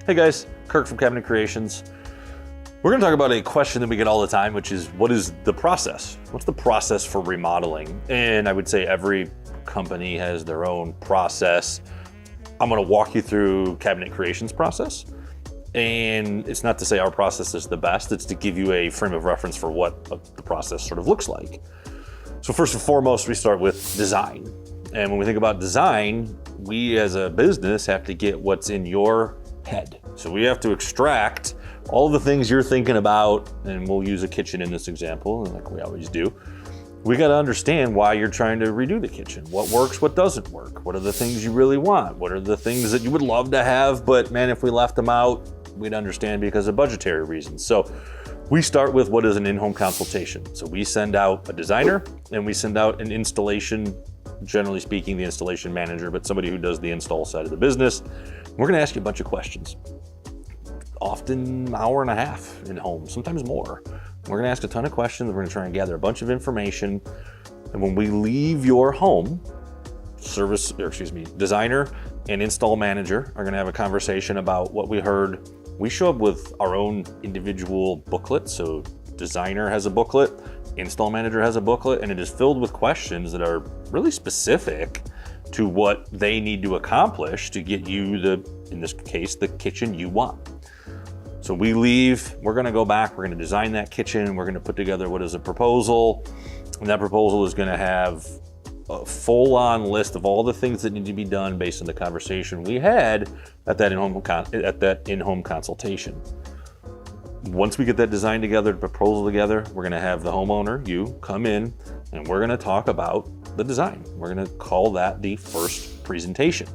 Hey guys, Kirk from Cabinet Creations. We're going to talk about a question that we get all the time, which is, what is the process? What's the process for remodeling? And I would say every company has their own process. I'm going to walk you through Cabinet Creations process. And it's not to say our process is the best, it's to give you a frame of reference for what the process sort of looks like. So first and foremost, we start with design. And when we think about design, we as a business have to get what's in your head. So we have to extract all the things you're thinking about, and we'll use a kitchen in this example, like we always do. We got to understand why you're trying to redo the kitchen. What works, what doesn't work? What are the things you really want? What are the things that you would love to have, but man, if we left them out, we'd understand because of budgetary reasons. So we start with what is an in-home consultation. So we send out a designer and we send out an installation, generally speaking, the installation manager, but somebody who does the install side of the business. We're going to ask you a bunch of questions, often an hour and a half in home, sometimes more. We're going to ask a ton of questions. We're going to try and gather a bunch of information. And when we leave your home, designer and install manager are going to have a conversation about what we heard. We show up with our own individual booklet. So designer has a booklet, install manager has a booklet, and it is filled with questions that are really specific to what they need to accomplish to get you in this case, the kitchen you want. So we leave, we're gonna go back, we're gonna design that kitchen, we're gonna put together what is a proposal, and that proposal is gonna have a full-on list of all the things that need to be done based on the conversation we had at that in-home consultation. Once we get that design together, the proposal together, we're gonna have the homeowner, you, come in, and we're gonna talk about the design. We're gonna call that the first presentation.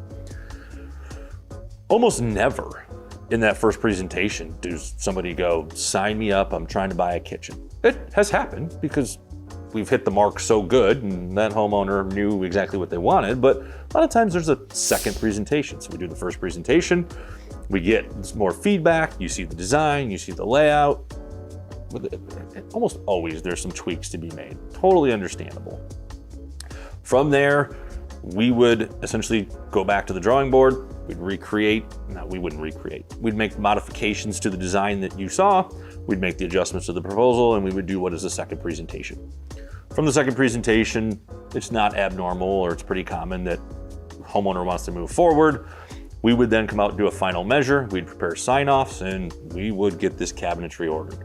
Almost never in that first presentation does somebody go, sign me up, I'm trying to buy a kitchen. It has happened because we've hit the mark so good and that homeowner knew exactly what they wanted, but a lot of times there's a second presentation. So we do the first presentation, we get more feedback, you see the design, you see the layout. Almost always there's some tweaks to be made, totally understandable. From there, we would essentially go back to the drawing board, we'd make modifications to the design that you saw, we'd make the adjustments to the proposal, and we would do what is the second presentation. From the second presentation, it's not abnormal or it's pretty common that homeowner wants to move forward. We would then come out and do a final measure, we'd prepare sign-offs, and we would get this cabinetry ordered.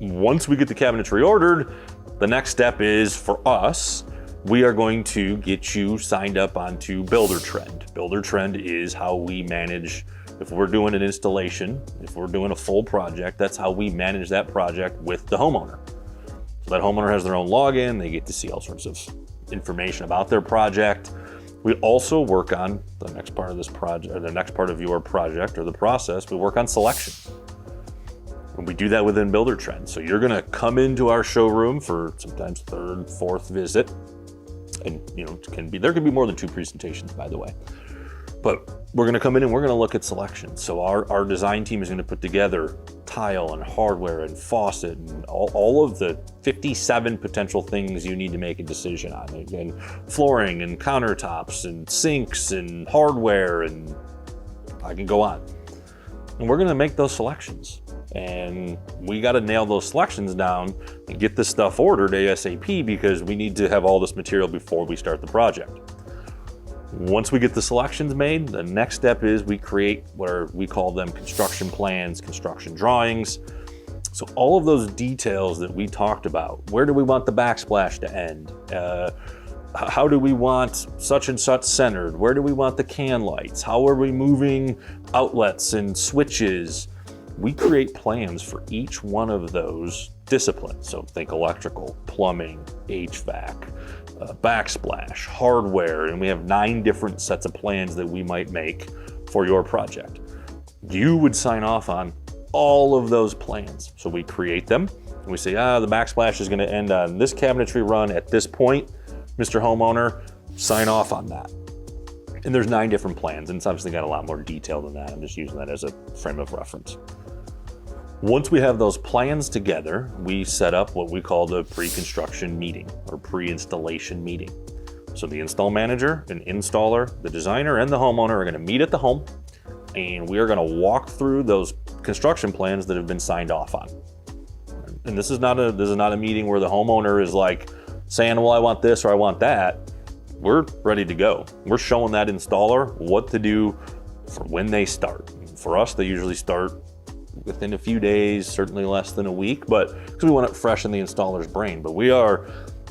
Once we get the cabinetry ordered, the next step is for us, we are going to get you signed up onto Builder Trend. Builder Trend is how we manage, if we're doing an installation, if we're doing a full project, that's how we manage that project with the homeowner. So that homeowner has their own login, they get to see all sorts of information about their project. We also work on the next part of this project, or the next part of your project or the process, we work on selection. And we do that within Builder Trend. So you're gonna come into our showroom for sometimes third, fourth visit. And there can be more than two presentations, by the way. But we're gonna come in and we're gonna look at selection. So our design team is gonna put together tile and hardware and faucet and all of the 57 potential things you need to make a decision on. And flooring and countertops and sinks and hardware, and I can go on. And we're gonna make those selections. And we got to nail those selections down and get this stuff ordered ASAP because we need to have all this material before we start the project. Once we get the selections made, the next step is we create what we call them construction plans, construction drawings. So all of those details that we talked about, where do we want the backsplash to end? How do we want such and such centered? Where do we want the can lights? How are we moving outlets and switches? We create plans for each one of those disciplines. So think electrical, plumbing, HVAC, backsplash, hardware, and we have 9 different sets of plans that we might make for your project. You would sign off on all of those plans. So we create them and we say, the backsplash is gonna end on this cabinetry run at this point. Mr. Homeowner, sign off on that. And there's 9 different plans, and it's obviously got a lot more detail than that. I'm just using that as a frame of reference. Once we have those plans together, we set up what we call the pre-construction meeting or pre-installation meeting. So the install manager, an installer, the designer, and the homeowner are gonna meet at the home, and we are gonna walk through those construction plans that have been signed off on. And this is not a meeting where the homeowner is like saying, well, I want this or I want that. We're ready to go. We're showing that installer what to do for when they start. For us, they usually start within a few days, certainly less than a week, but because we want it fresh in the installer's brain. But we are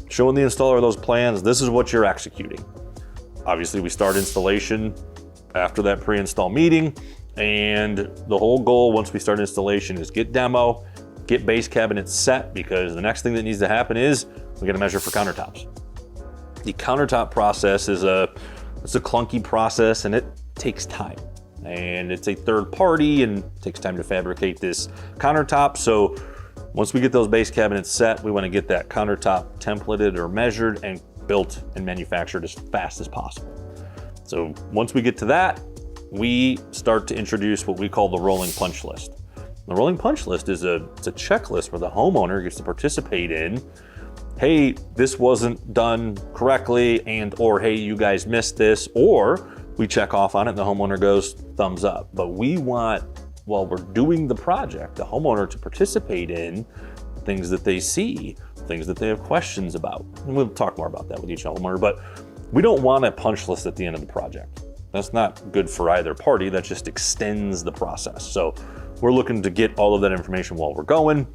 showing the installer those plans. This is what you're executing. Obviously, we start installation after that pre-install meeting, and the whole goal once we start installation is get demo, get base cabinets set, because the next thing that needs to happen is we got to measure for countertops. The countertop process is it's a clunky process, and it takes time. And it's a third party and it takes time to fabricate this countertop. So once we get those base cabinets set, we want to get that countertop templated or measured and built and manufactured as fast as possible. So once we get to that, we start to introduce what we call the rolling punch list. The rolling punch list is it's a checklist where the homeowner gets to participate in, hey, this wasn't done correctly, or hey, you guys missed this, or we check off on it and the homeowner goes thumbs up. But we want, while we're doing the project, the homeowner to participate in things that they see, things that they have questions about. And we'll talk more about that with each homeowner, but we don't want a punch list at the end of the project. That's not good for either party. That just extends the process. So we're looking to get all of that information while we're going.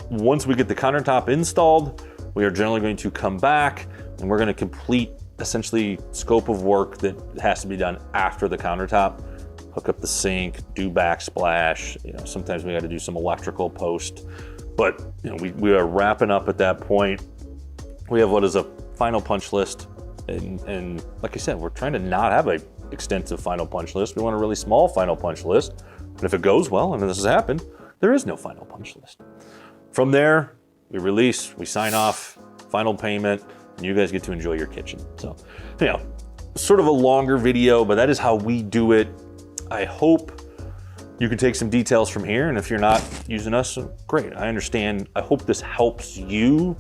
Once we get the countertop installed, we are generally going to come back and we're going to complete essentially scope of work that has to be done after the countertop. Hook up the sink, do backsplash. Sometimes we got to do some electrical post, but we are wrapping up at that point. We have what is a final punch list, and like I said, we're trying to not have a extensive final punch list. We want a really small final punch list. But if it goes well, and this has happened, there is no final punch list. From there, we release, we sign off, final payment, and you guys get to enjoy your kitchen. So, sort of a longer video, but that is how we do it. I hope you can take some details from here, and if you're not using us, great, I understand. I hope this helps you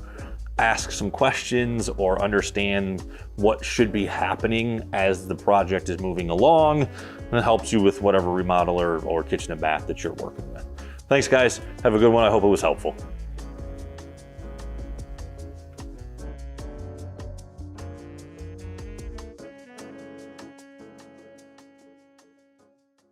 ask some questions or understand what should be happening as the project is moving along, and it helps you with whatever remodel or kitchen and bath that you're working with. Thanks, guys. Have a good one. I hope it was helpful.